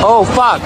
Oh, fuck.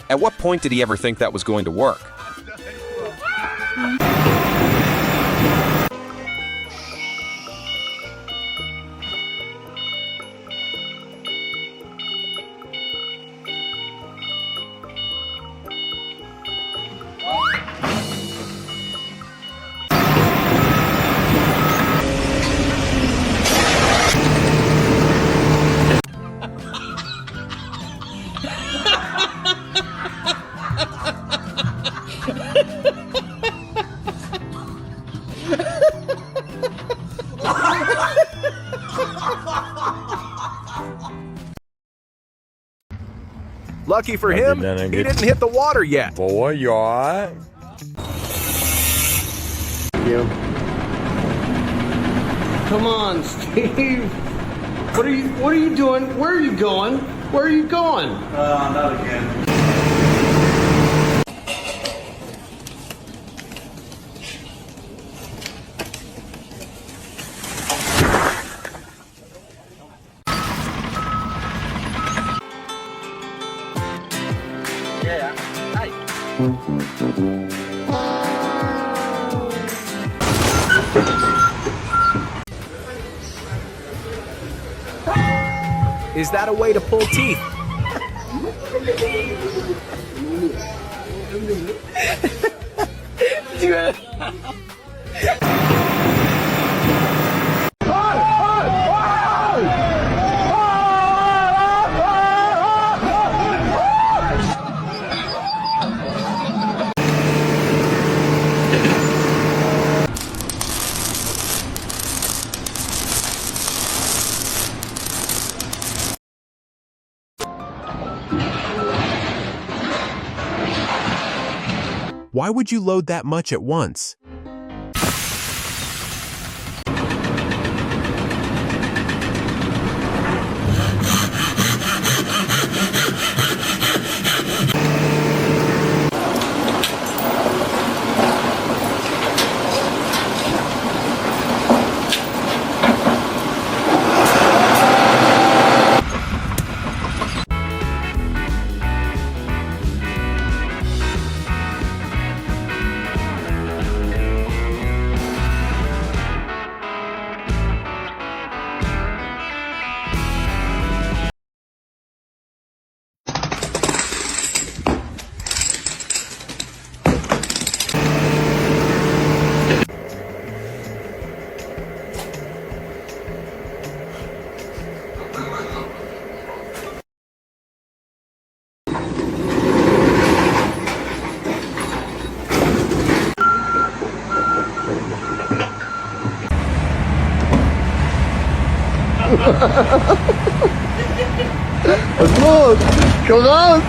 At what point did he ever think that was going to work? Lucky for him, he didn't hit the water yet. Boy, you alright? Come on, Steve. What are you doing? Where are you going? Where are you going? Not again. Is that a way to pull teeth? Why would you load that much at once? Vamos, jogamos!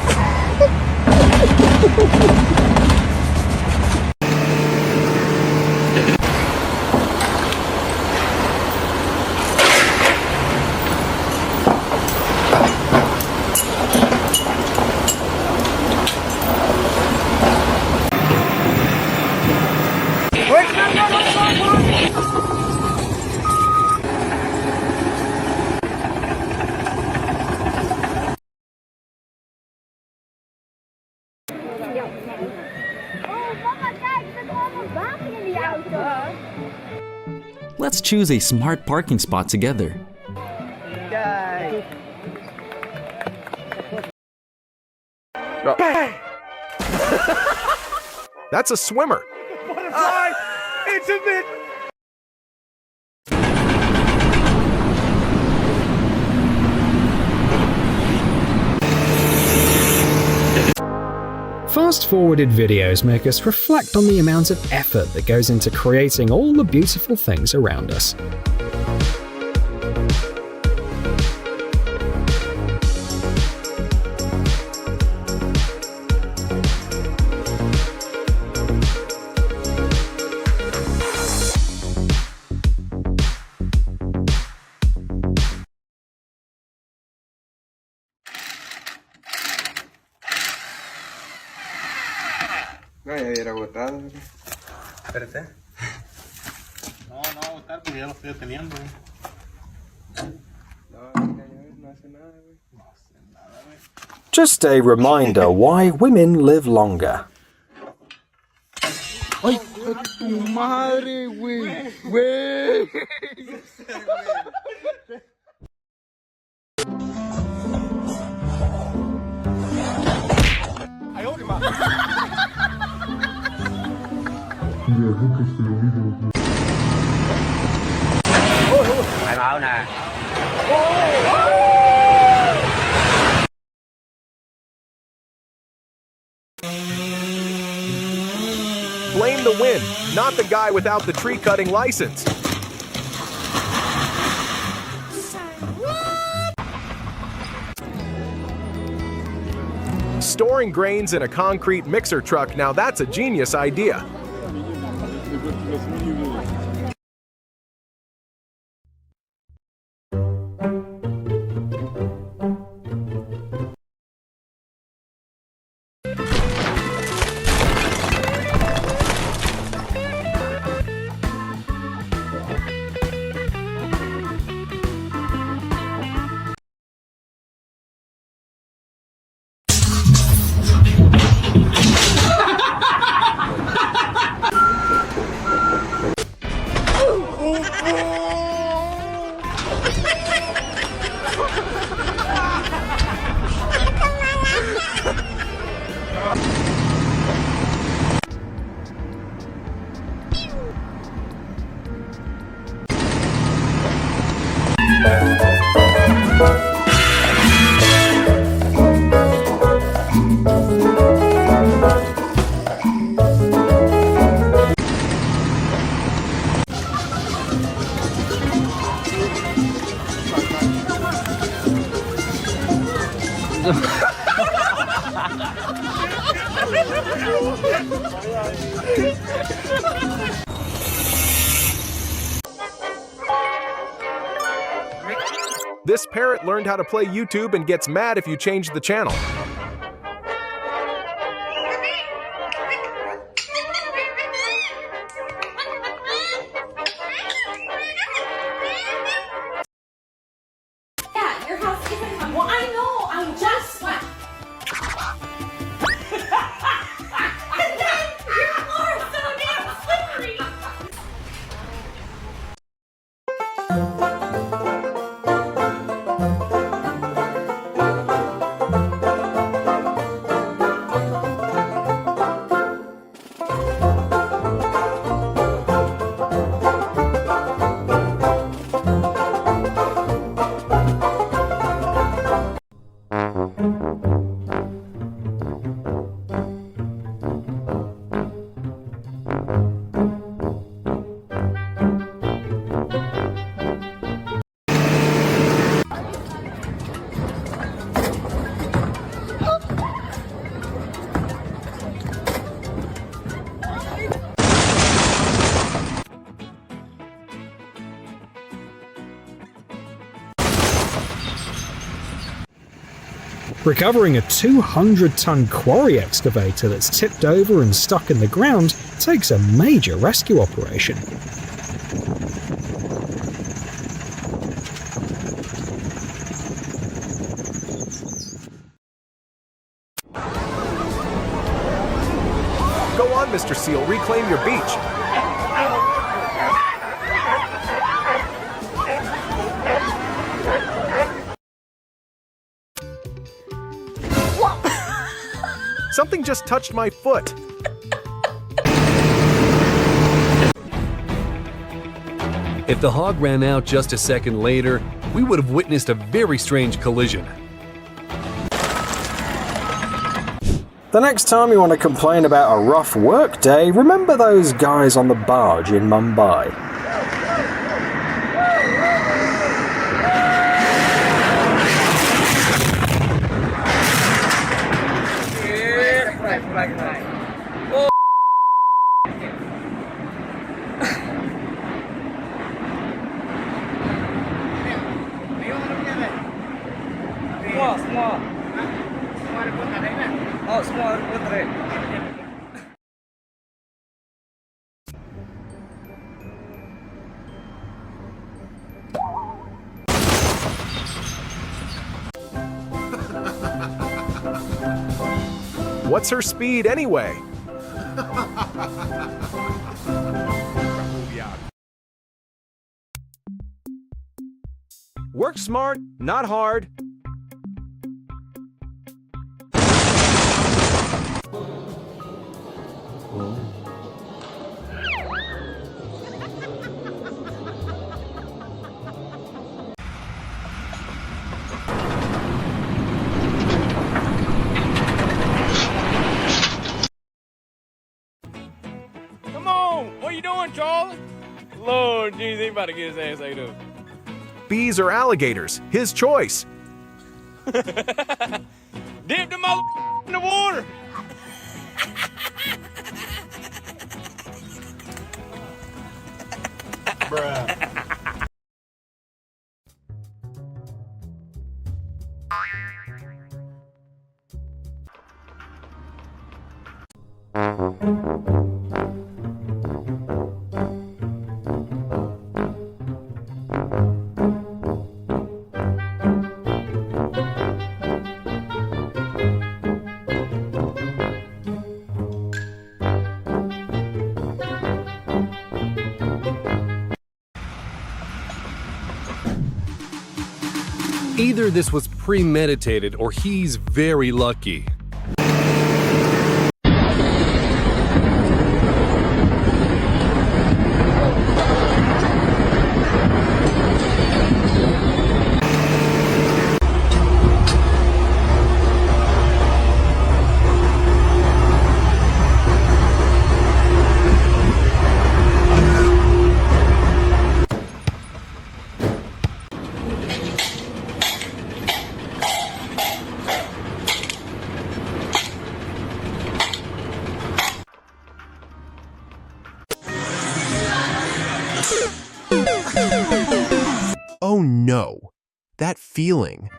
Let's choose a smart parking spot together. That's a swimmer. Butterfly! It's a bit. Fast-forwarded videos make us reflect on the amount of effort that goes into creating all the beautiful things around us. Espérate. No, no va a botar porque ya lo estoy deteniendo, güey. No hace nada, güey. No hace nada, güey. Just a reminder why women live longer. ¡Ay! ¡Tu madre, güey! ¡Güey! Khai báo nè. Blame the wind, not the guy without the tree cutting license. Storing grains in a concrete mixer truck, now that's a genius idea. This parrot learned how to play YouTube and gets mad if you change the channel. Yeah, your house isn't mine. Well, I know. I just went. And then your floor is so damn slippery. Recovering a 200-ton quarry excavator that's tipped over and stuck in the ground takes a major rescue operation. Go on, Mr. Seal, reclaim your beach. Something just touched my foot. If the hog ran out just a second later, we would have witnessed a very strange collision. The next time you want to complain about a rough work day, remember those guys on the barge in Mumbai. Semua. Oh, semua putri. What's her speed anyway? Work smart, not hard. Come on! What are you doing, Charlie? Lord, jeez, he about to get his ass ate up. Bees or alligators? His choice. Dip the mother in the water! Bruh. Either this was premeditated or he's very lucky. Oh no, that feeling.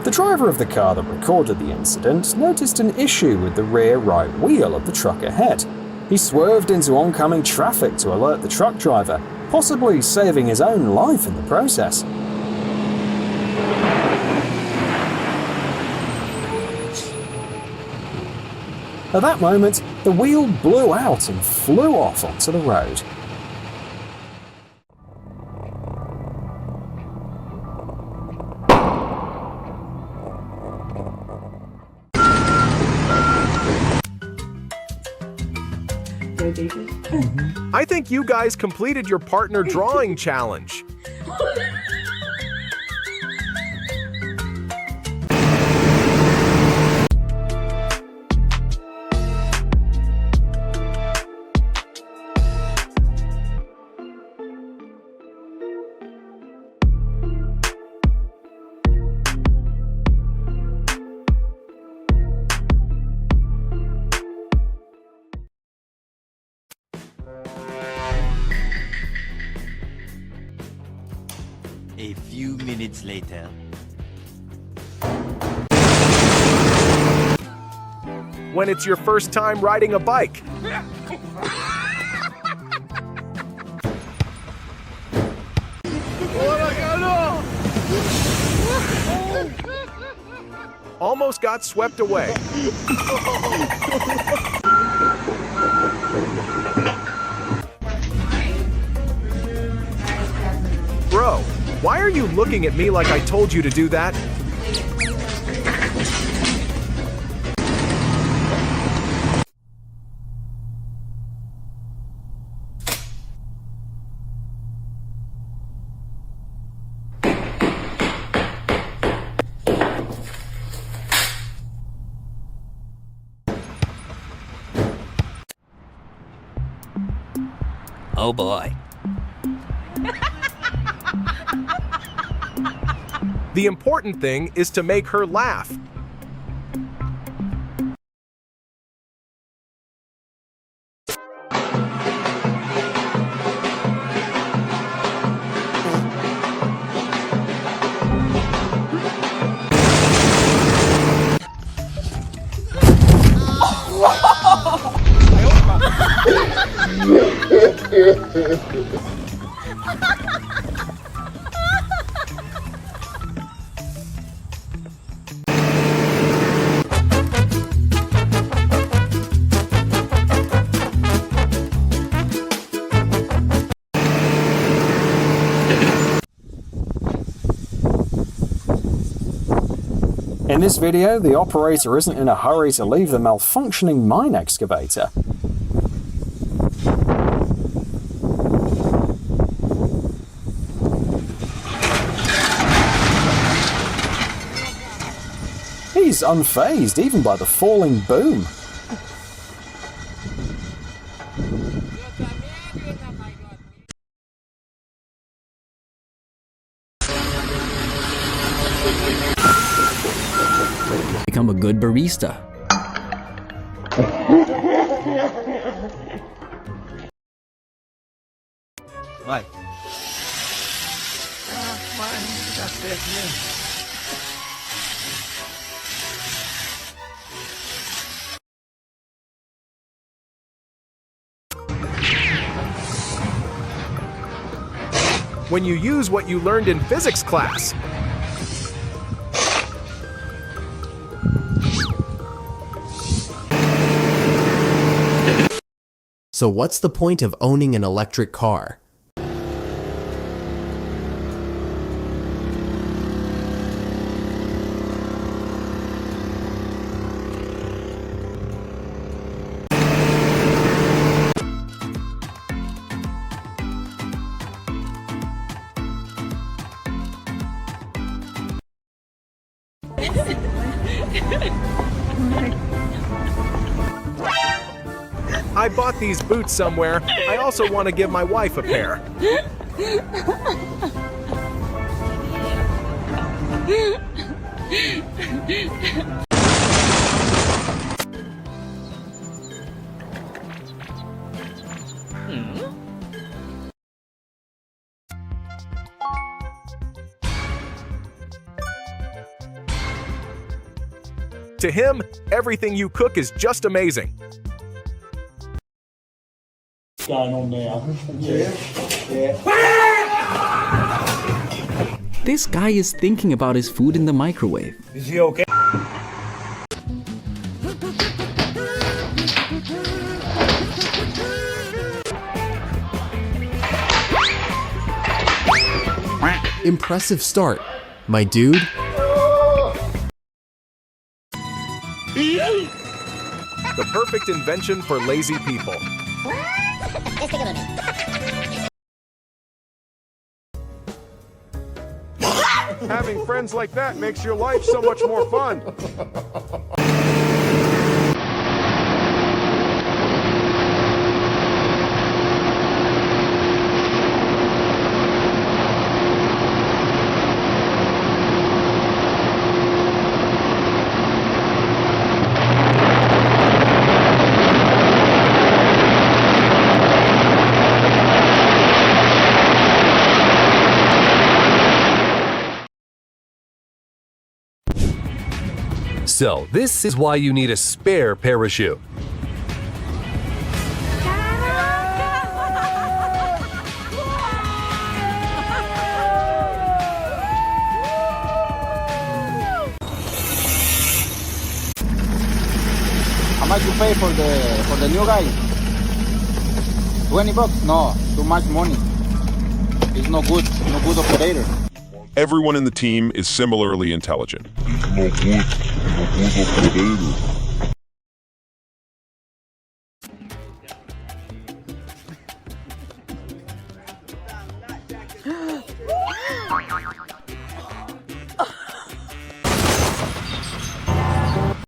The driver of the car that recorded the incident noticed an issue with the rear right wheel of the truck ahead. He swerved into oncoming traffic to alert the truck driver, possibly saving his own life in the process. At that moment, the wheel blew out and flew off onto the road. I think you guys completed your partner drawing challenge. A few minutes later. When it's your first time riding a bike. Almost got swept away. Bro, why are you looking at me like I told you to do that? Oh boy. The important thing is to make her laugh. In this video, the operator isn't in a hurry to leave the malfunctioning mine excavator. He's unfazed even by the falling boom. Become a good barista. Vai. When you use what you learned in physics class. So what's the point of owning an electric car? I bought these boots somewhere. I also want to give my wife a pair. To him, everything you cook is just amazing. This guy is thinking about his food in the microwave. Is he okay? Impressive start, my dude. The perfect invention for lazy people. Having friends like that makes your life so much more fun. So, this is why you need a spare parachute. How much you pay for the new guy? $20? No, too much money. He's no good operator. Everyone in the team is similarly intelligent.